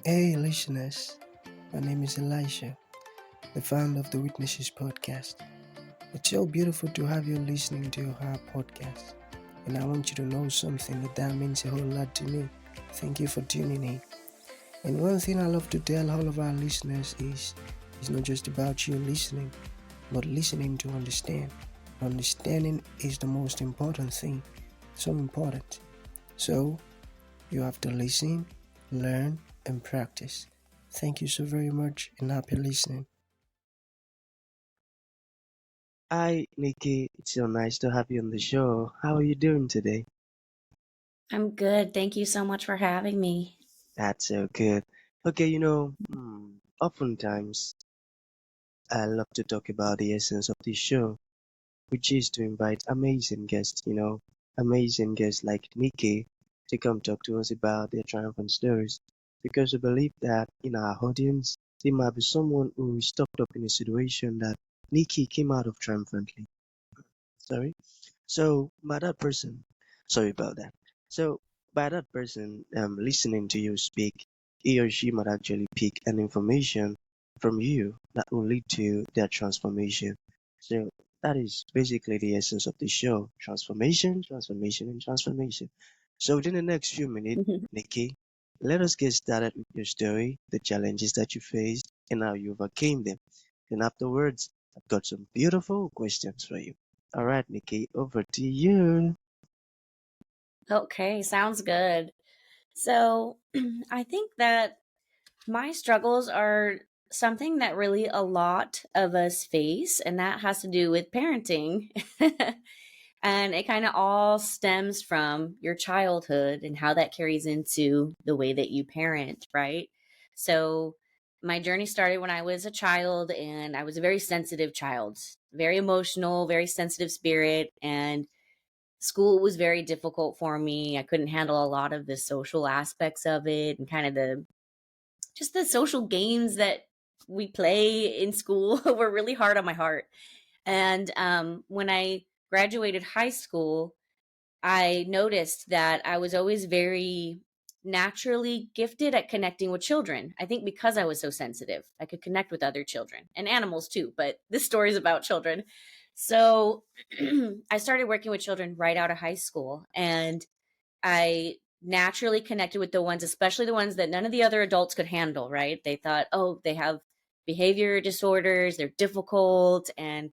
Hey, listeners. My name is Elisha, the founder of the Witnesses podcast. It's so beautiful to have you listening to our podcast. And I want you to know something that means a whole lot to me. Thank you for tuning in. And one thing I love to tell all of our listeners is it's not just about you listening, but listening to understand. Understanding is the most important thing. So important. So you have to listen, learn, and practice. Thank you so very much and happy listening. Hi, Nikki. It's so nice to have you on the show. How are you doing today? I'm good. Thank you so much for having me. That's so good. Okay, oftentimes I love to talk about the essence of this show, which is to invite amazing guests, amazing guests like Nikki to come talk to us about their triumphant stories. Because we believe that in our audience, there might be someone who is stuck up in a situation that Nikki came out of triumphantly. Sorry. So by that person, sorry about that. So by that person listening to you speak, he or she might actually pick an information from you that will lead to their transformation. So that is basically the essence of the show. Transformation, transformation, and transformation. So within the next few minutes, Nikki, let us get started with your story, the challenges that you faced, and how you overcame them. And afterwards, I've got some beautiful questions for you. All right, Nikki, over to you. Okay, sounds good. So, I think that my struggles are something that really a lot of us face, and that has to do with parenting. And it kind of all stems from your childhood and how that carries into the way that you parent, right? So, my journey started when I was a child, and I was a very sensitive child, very emotional, very sensitive spirit. And school was very difficult for me. I couldn't handle a lot of the social aspects of it and kind of the social games that we play in school were really hard on my heart. And when I graduated high school, I noticed that I was always very naturally gifted at connecting with children. I think because I was so sensitive, I could connect with other children and animals too, but this story is about children. So I started working with children right out of high school, and I naturally connected with the ones, especially the ones that none of the other adults could handle, right? They thought, oh, they have behavior disorders, they're difficult. And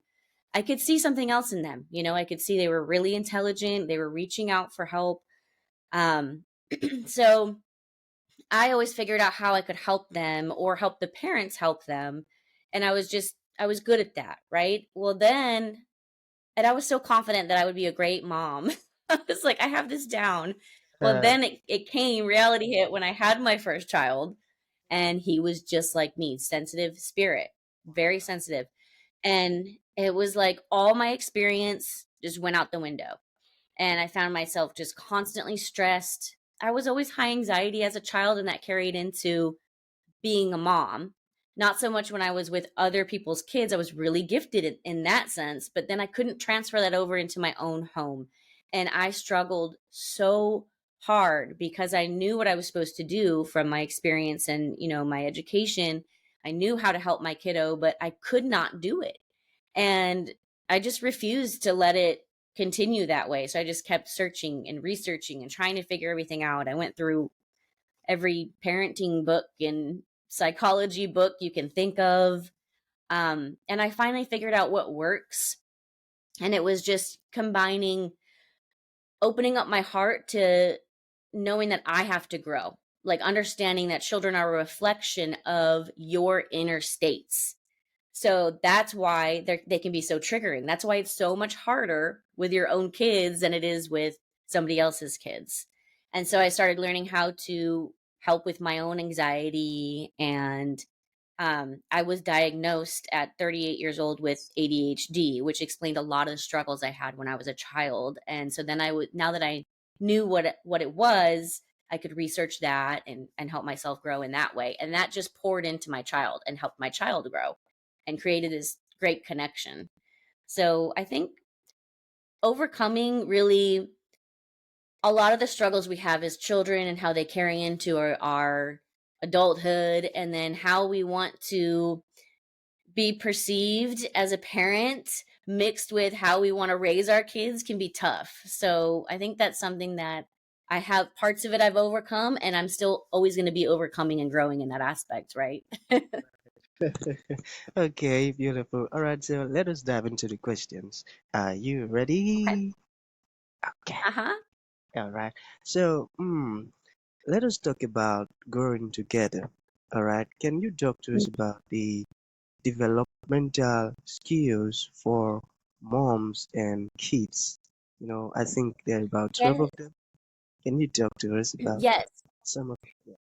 I could see something else in them. I could see they were really intelligent, they were reaching out for help. Um, so I always figured out how I could help them or help the parents help them. And I was good at that, right? Well, then, and I was so confident that I would be a great mom. I was like, I have this down. Well, Uh, then it came, reality hit when I had my first child, and he was just like me, sensitive spirit, very sensitive. And it was like all my experience just went out the window. And I found myself just constantly stressed. I was always high anxiety as a child, and that carried into being a mom. Not so much when I was with other people's kids. I was really gifted in that sense, but then I couldn't transfer that over into my own home. And I struggled so hard because I knew what I was supposed to do from my experience and, my education. I knew how to help my kiddo, but I could not do it. And I just refused to let it continue that way. So I just kept searching and researching and trying to figure everything out. I went through every parenting book and psychology book you can think of. And I finally figured out what works. And it was just combining opening up my heart to knowing that I have to grow, like understanding that children are a reflection of your inner states. So that's why they can be so triggering. That's why it's so much harder with your own kids than it is with somebody else's kids. And so I started learning how to help with my own anxiety. And I was diagnosed at 38 years old with ADHD, which explained a lot of the struggles I had when I was a child. And so then now that I knew what it was, I could research that and help myself grow in that way. And that just poured into my child and helped my child grow and created this great connection. So I think overcoming really a lot of the struggles we have as children and how they carry into our adulthood, and then how we want to be perceived as a parent mixed with how we want to raise our kids can be tough. So I think that's something that I have parts of it I've overcome, and I'm still always going to be overcoming and growing in that aspect, right? Okay, beautiful. All right, so let us dive into the questions. Are you Okay. ready? Okay. Uh-huh. All right. So, let us talk about growing together. All right. Can you talk to us about the developmental skills for moms and kids? I think there are about 12 Yes. of them. Can you talk to us about Yes. some of them?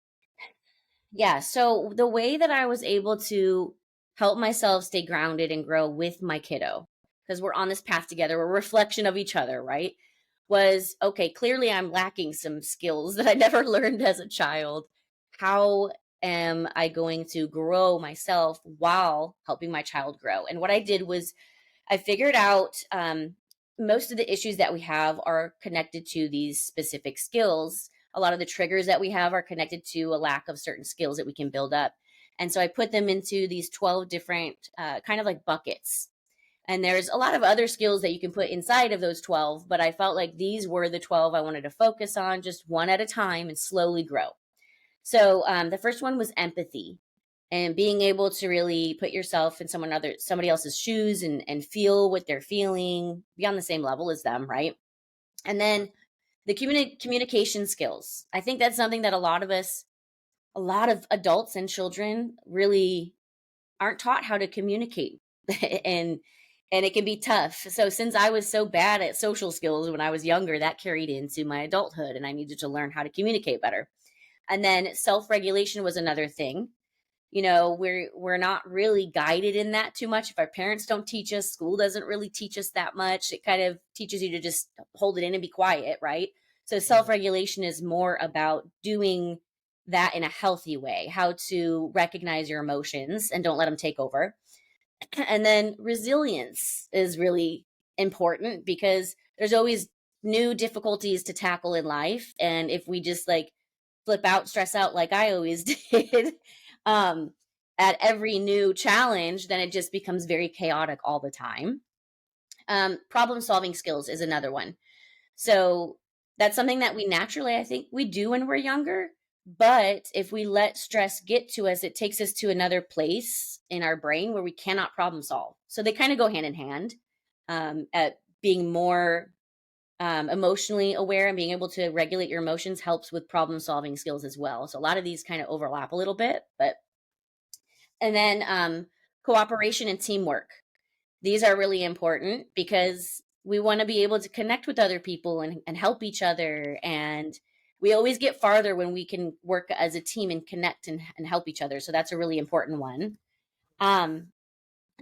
Yeah. So the way that I was able to help myself stay grounded and grow with my kiddo, because we're on this path together, we're a reflection of each other, right? Was okay, clearly I'm lacking some skills that I never learned as a child. How am I going to grow myself while helping my child grow? And what I did was I figured out most of the issues that we have are connected to these specific skills. A lot of the triggers that we have are connected to a lack of certain skills that we can build up. And so I put them into these 12 different kind of like buckets. And there's a lot of other skills that you can put inside of those 12, but I felt like these were the 12 I wanted to focus on just one at a time and slowly grow. So the first one was empathy, and being able to really put yourself in somebody else's shoes and feel what they're feeling, be on the same level as them, right? And then the communication skills. I think that's something that a lot of adults and children really aren't taught how to communicate. and and it can be tough. So since I was so bad at social skills when I was younger, that carried into my adulthood and I needed to learn how to communicate better. And then self-regulation was another thing. We're not really guided in that too much. If our parents don't teach us, school doesn't really teach us that much. It kind of teaches you to just hold it in and be quiet, right? So self-regulation is more about doing that in a healthy way, how to recognize your emotions and don't let them take over. And then resilience is really important because there's always new difficulties to tackle in life. And if we just like flip out, stress out like I always did, um, at every new challenge, then it just becomes very chaotic all the time. Problem solving skills is another one. So that's something that we naturally, I think, we do when we're younger. But if we let stress get to us, it takes us to another place in our brain where we cannot problem solve. So they kind of go hand in hand, at being more emotionally aware and being able to regulate your emotions helps with problem solving skills as well. So a lot of these kind of overlap a little bit, but and then cooperation and teamwork. These are really important because we want to be able to connect with other people and help each other. And we always get farther when we can work as a team and connect and help each other. So that's a really important one. Um,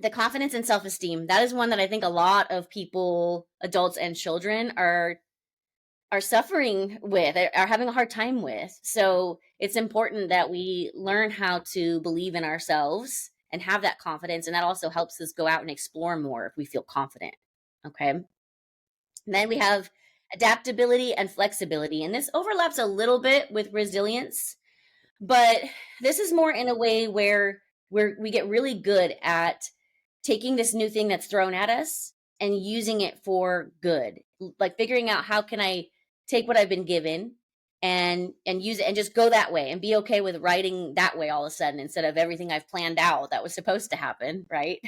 the confidence and self-esteem, that is one that I think a lot of people, adults and children, are suffering with, are having a hard time with. So it's important that we learn how to believe in ourselves and have that confidence. And that also helps us go out and explore more if we feel confident. Okay. And then we have adaptability and flexibility. And this overlaps a little bit with resilience, but this is more in a way where we get really good at taking this new thing that's thrown at us and using it for good, like figuring out how can I take what I've been given and use it and just go that way and be okay with writing that way all of a sudden instead of everything I've planned out that was supposed to happen, right?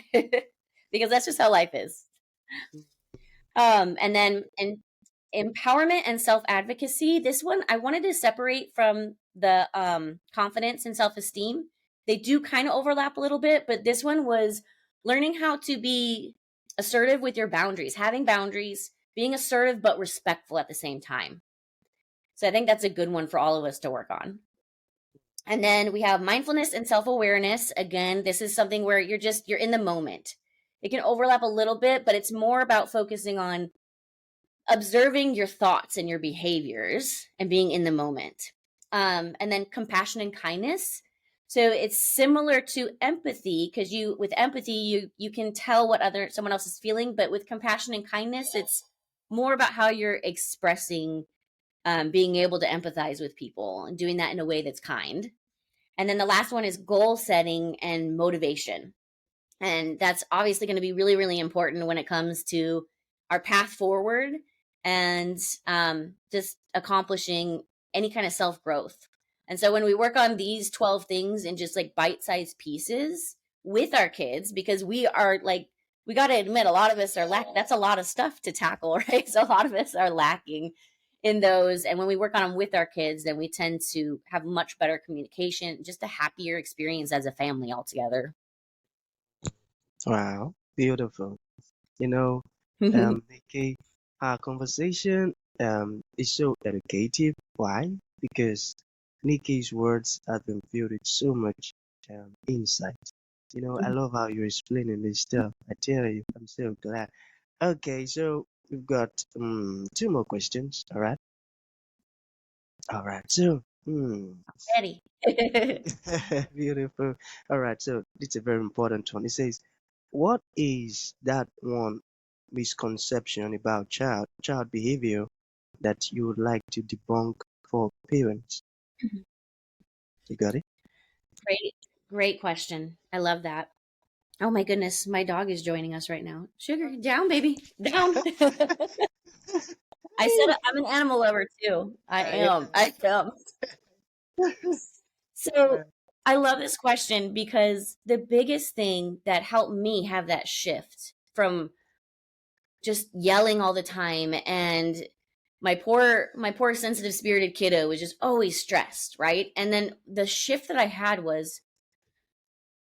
Because that's just how life is. And then and empowerment and self advocacy. This one I wanted to separate from the confidence and self esteem. They do kind of overlap a little bit, but this one was learning how to be assertive with your boundaries, having boundaries, being assertive but respectful at the same time. So I think that's a good one for all of us to work on. And then we have mindfulness and self awareness. Again, this is something where you're in the moment. It can overlap a little bit, but it's more about focusing on observing your thoughts and your behaviors and being in the moment. And then compassion and kindness. So it's similar to empathy because with empathy you can tell what someone else is feeling, but with compassion and kindness, it's more about how you're expressing, being able to empathize with people and doing that in a way that's kind. And then the last one is goal setting and motivation. And that's obviously going to be really, really important when it comes to our path forward and just accomplishing any kind of self growth. And so when we work on these 12 things in just like bite sized pieces with our kids, because we are like, we got to admit, a lot of us are that's a lot of stuff to tackle, right? So a lot of us are lacking in those. And when we work on them with our kids, then we tend to have much better communication, just a happier experience as a family altogether. Wow, beautiful. You know, Nikki, our conversation is so educative. Why? Because Nikki's words have been filled with so much insight. You know, I love how you're explaining this stuff. I tell you, I'm so glad. Okay, so we've got two more questions. All right. All right. So, Ready. beautiful. All right. So it's a very important one. It says, what is that one misconception about child behavior that you would like to debunk for parents? You got it? Great question. I love that. Oh my goodness, my dog is joining us right now. Sugar, down, baby, down. I said I'm an animal lover too. I Yeah. am. I am. So I love this question because the biggest thing that helped me have that shift from just yelling all the time and my poor sensitive spirited kiddo was just always stressed, right? And then the shift that I had was,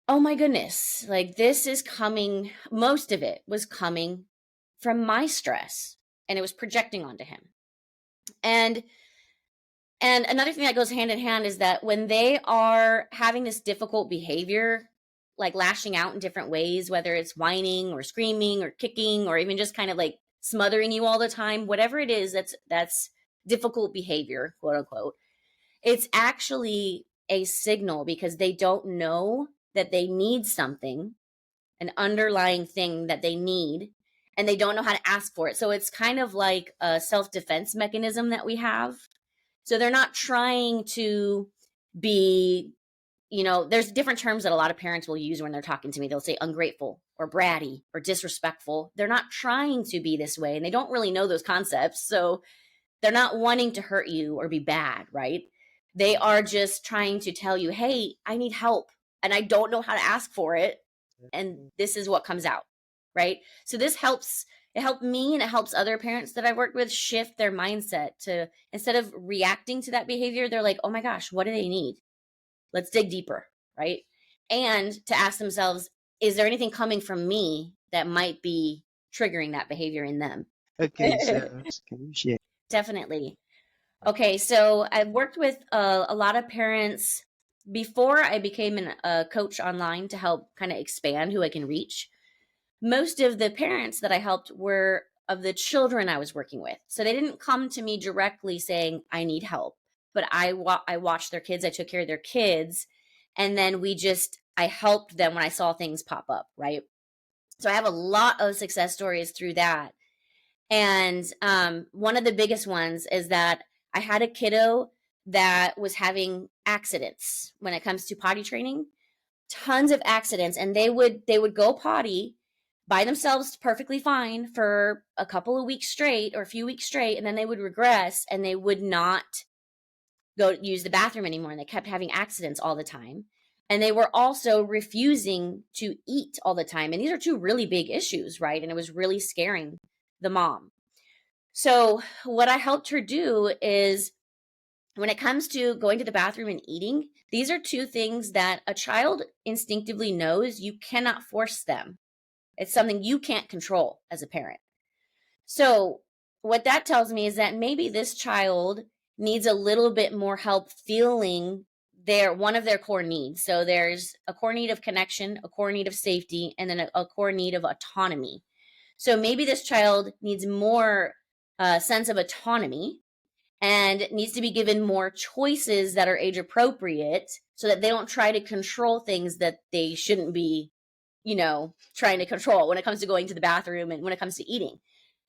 oh my goodness, like this is coming, most of it was coming from my stress and it was projecting onto him. And another thing that goes hand in hand is that when they are having this difficult behavior, like lashing out in different ways, whether it's whining or screaming or kicking or even just kind of like smothering you all the time, whatever it is that's difficult behavior, quote unquote, it's actually a signal because they don't know that they need something, an underlying thing that they need, and they don't know how to ask for it. So it's kind of like a self-defense mechanism that we have. So they're not trying to be, there's different terms that a lot of parents will use when they're talking to me. They'll say ungrateful or bratty or disrespectful. They're not trying to be this way and they don't really know those concepts. So they're not wanting to hurt you or be bad, right? They are just trying to tell you, hey, I need help and I don't know how to ask for it. And this is what comes out, right? So this helps. It helped me and it helps other parents that I've worked with shift their mindset to, instead of reacting to that behavior, they're like, oh my gosh, what do they need? Let's dig deeper, right? And to ask themselves, is there anything coming from me that might be triggering that behavior in them? Okay, so can you share? Definitely. Okay, so I've worked with a lot of parents before I became a coach online to help kind of expand who I can reach. Most of the parents that I helped were of the children I was working with. So they didn't come to me directly saying, I need help, but I watched their kids, I took care of their kids, and then I helped them when I saw things pop up, right? So I have a lot of success stories through that. And one of the biggest ones is that I had a kiddo that was having accidents when it comes to potty training, tons of accidents, and they would go potty by themselves perfectly fine for a couple of weeks straight or a few weeks straight, and then they would regress and they would not go use the bathroom anymore, and they kept having accidents all the time. And they were also refusing to eat all the time. And these are two really big issues, right? And it was really scaring the mom. So what I helped her do is, when it comes to going to the bathroom and eating, these are two things that a child instinctively knows you cannot force them. It's something you can't control as a parent. So what that tells me is that maybe this child needs a little bit more help feeling one of their core needs. So there's a core need of connection, a core need of safety, and then a core need of autonomy. So maybe this child needs more sense of autonomy and needs to be given more choices that are age appropriate so that they don't try to control things that they shouldn't be, trying to control when it comes to going to the bathroom and when it comes to eating.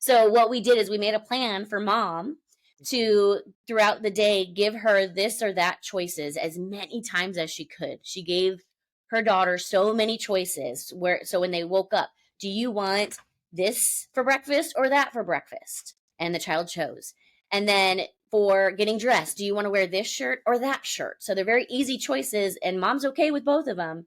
So what we did is we made a plan for mom to, throughout the day, give her this or that choices as many times as she could. She gave her daughter so many choices so when they woke up, do you want this for breakfast or that for breakfast? And the child chose. And then for getting dressed, do you want to wear this shirt or that shirt? So they're very easy choices, and mom's okay with both of them.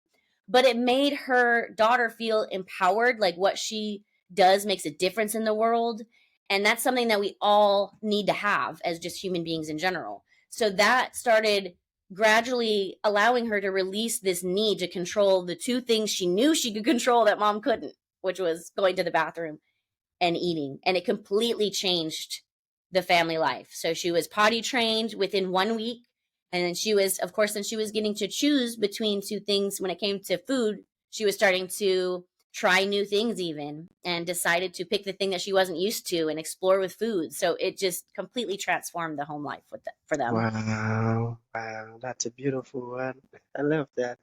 But it made her daughter feel empowered, like what she does makes a difference in the world. And that's something that we all need to have as just human beings in general. So that started gradually allowing her to release this need to control the two things she knew she could control that mom couldn't, which was going to the bathroom and eating. And it completely changed the family life. So she was potty trained within 1 week. And then she was, of course, since she was getting to choose between two things when it came to food, she was starting to try new things even, and decided to pick the thing that she wasn't used to and explore with food. So it just completely transformed the home life for them. Wow, wow, that's a beautiful one. I love that.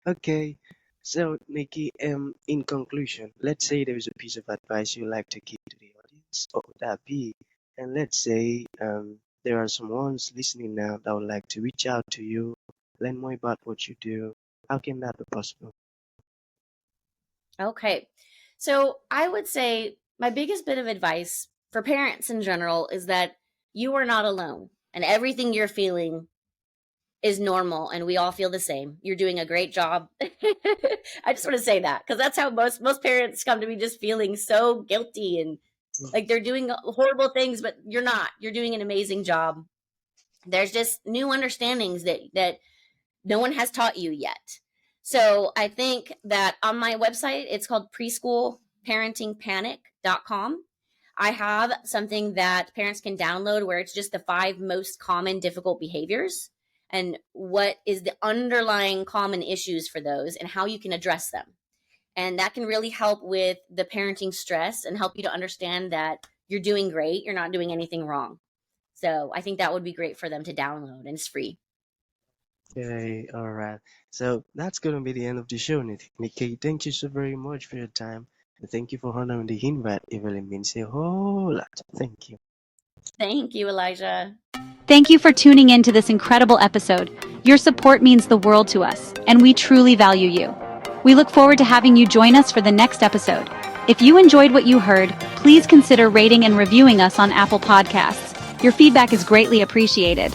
Okay, so Nikki, in conclusion, let's say there is a piece of advice you like to give to the audience. What would that be? And let's say there are some ones listening now that would like to reach out to you, learn more about what you do. How can that be possible? Okay. So I would say my biggest bit of advice for parents in general is that you are not alone, and everything you're feeling is normal, and we all feel the same. You're doing a great job. I just want to say that because that's how most parents come to me, just feeling so guilty and like they're doing horrible things, but you're not. You're doing an amazing job. There's just new understandings that no one has taught you yet. So I think that on my website, it's called preschoolparentingpanic.com. I have something that parents can download where it's just the 5 most common difficult behaviors and what is the underlying common issues for those and how you can address them. And that can really help with the parenting stress and help you to understand that you're doing great. You're not doing anything wrong. So I think that would be great for them to download, and it's free. Okay, all right. So that's going to be the end of the show, Nikki. Thank you so very much for your time. And thank you for honoring the invite. It really means a whole lot. Thank you. Thank you, Elijah. Thank you for tuning in to this incredible episode. Your support means the world to us, and we truly value you. We look forward to having you join us for the next episode. If you enjoyed what you heard, please consider rating and reviewing us on Apple Podcasts. Your feedback is greatly appreciated.